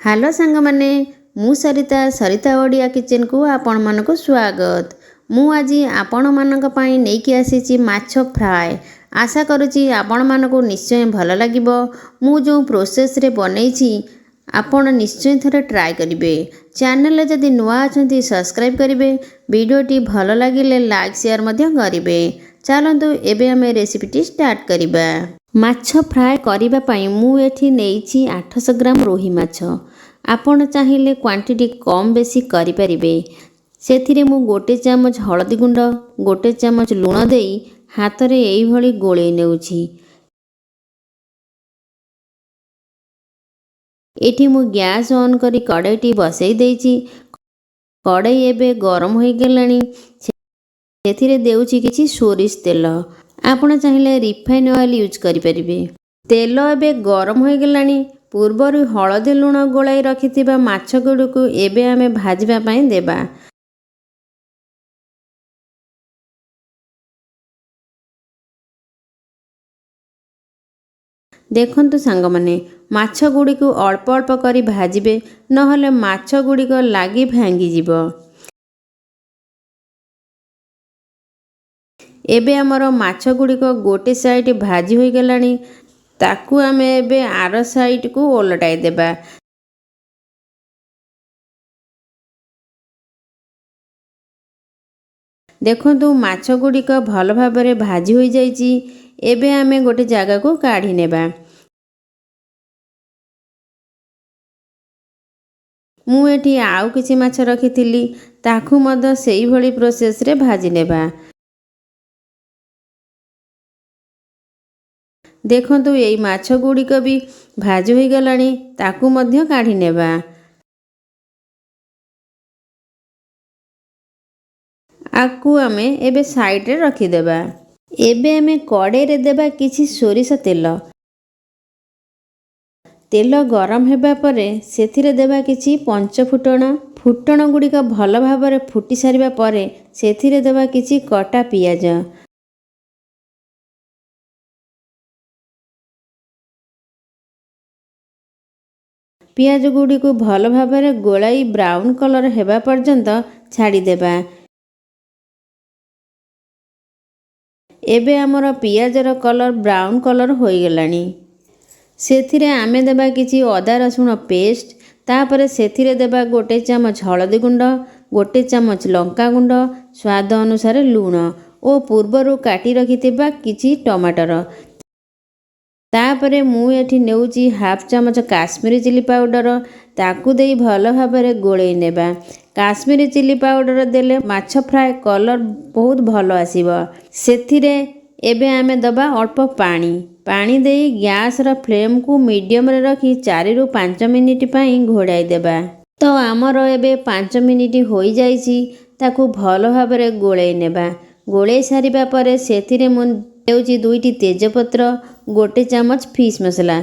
Hello सांग माने मु सरिता सरिता ओडिया किचन को आपण मानको स्वागत। मु आज आपण मानक पई नेकी आसीची माछ फ्राए। आशा करूची आपण मानको निश्चय भल लागिबो। मु जो प्रोसेस रे बनेइची आपण निश्चय थरे ट्राई करिवे। चैनल जदि नुआ अछंती सब्सक्राइब करिवे। वीडियोटी भल लागिले लाइक शेयर मध्य करिवे। चलंतु एबे हमें रेसिपीटी स्टार्ट करिबा। माछ फ्राए करिबा पई मु एठी नेइची 800 ग्राम रोही माछ। आपण चाहिए क्वांटिटी कम बेसी करि परिबे। सेथिरे मु गोटे चामच हळदी गुंड गोटे चामच लूण देई हाथ रे एई भली गोळेई नेउछि। एठी मु गैस ऑन करी कड़ाईटी बसई देइछि। कड़ाई एबे गरम होई गेलानी। सेथिरे देउछि किछि सोरिष तेल। आपण चाहिए रिफाइन ऑयल यूज करि परिबे। तेल एबे गरम होई गेलानी। पूर्वरु हळदी लूण गोलाई रखिथिबा माछ गुडुकु एबे आमे भाजिबा पई देबा। देखंतु सांग माने माछ गुडीकु अल्प अल्प करी भाजिबे नहले माछ गुडीक लागी भांगी जिवो। एबे हमर माछ गुडीक गोटे साइड भाजी होई गेलानी। ताकू आमे एबे आर साइड को ओलटाई देबा। देखंतु माछ गुडीक भल भाबरे भाजी होई जाईची। एबे आमे गोटे जागा को काढी नेबा। मु एठी आउ किछि माछ रखिथिली ताकू मद सेई भली प्रोसेस रे भाजी नेबा। देखंतु एई माछ गुडीक भी भाजी होई गलानी। ताकू मध्य काढी नेबा। आकु आमे एबे साइड रे रखी देबा। एबे आमे कड़ाई रे देबा किछि सोरिष तेल। तेल गरम हेबा परे सेथिरे देबा किछि पंच फुटण। फुटण गुडीक भल भाबरे फुटी सारिबा परे सेथिरे देबा किछि कटा पियाज। पियाज गुडी को भल भाबरे गोलाई ब्राउन कलर हेबा पर्यंत छाड़ी देबा। एबे हमर पियाजर कलर ब्राउन कलर होई गेलानी। सेथिरे आमे देबा किछि अदा रसुण पेस्ट। तापरे सेथिरे देबा गोटे चामच हळदी गुंड गोटे चामच लंका गुंड स्वाद अनुसार लूण ओ पूर्वरु काटी रखिथिबा किछि टमाटर। तापरे मु एठी नेउची हाफ चामच काश्मीरी चिली पाउडर। ताकू देई भल भाबरे गोळेई नेबा। काश्मीरी चिली पाउडर देले माछ फ्राए कलर बहुत भल आसीबो। सेथिरे एबे आमे दबा अल्प पानी। पानी देई गैस रा फ्लेम को मीडियम रे रखी 4 रु 5 मिनिट पई घोड़ाई देबा। तो आमर एबे 5 मिनिट होई जाईची। ताकू भल भाबरे गोळेई नेबा। गोळेई सारिबा परे सेथिरे मु देउची 2टी तेजपत्र गोटे चामच फिश मसला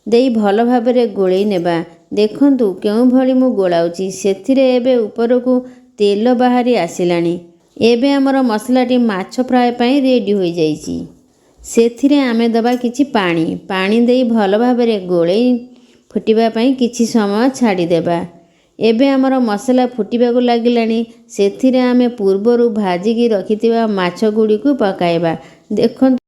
देई भल भाबरे गोळेई नेबा। देखंतु केउ भली मु गोळाउची। सेथिरे एबे उपरकू तेल बाहरी आसिलानी। एबे हमर मसलाटी माछ फ्राए पई रेडी होई जाईची। सेथिरे आमे दबा किछि पानी। पानी देई भल भाबरे गोळेई फुटिबा पई किछि समय छाडी देबा। एबे हमर मसला फुटिबा को लागिलानी। सेथिरे आमे पूर्वरु भाजी की रखितिबा माछ गुडी को पकाइबा। देखंतु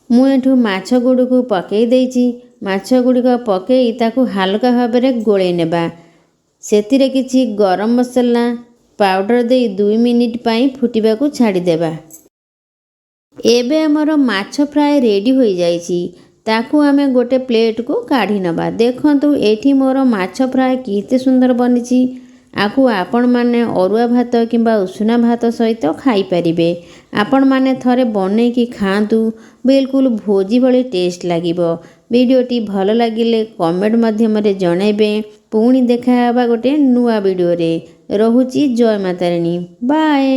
मु एठू माछ गुडी को पकेई देइची। माछ गुडी को पकेई ताकू हल्का भाबरे गोळेई नेबा। सेथिरे किछि गरम मसला पाउडर देई 2 मिनिट पई फुटिबा को छाडी देबा। एबे हमर माछ फ्राए रेडी होई जाईची। ताकू आमे गोटे प्लेट को काढी नबा। देखंतु एठी मोर माछ फ्राए किते सुंदर बनिची। आकु आपण माने अरुआ भात किंबा उषुना भात सहित खाई परिबे। आपण माने थरे बनै की खांतु बिल्कुल भोजी भली टेस्ट लागिबो। वीडियोटी भल लागिले कमेंट माध्यम रे जणाइबे। पुणी देखा हेबा गोटे नुआ वीडियो रे। रहुची जय माता रानी। बाय।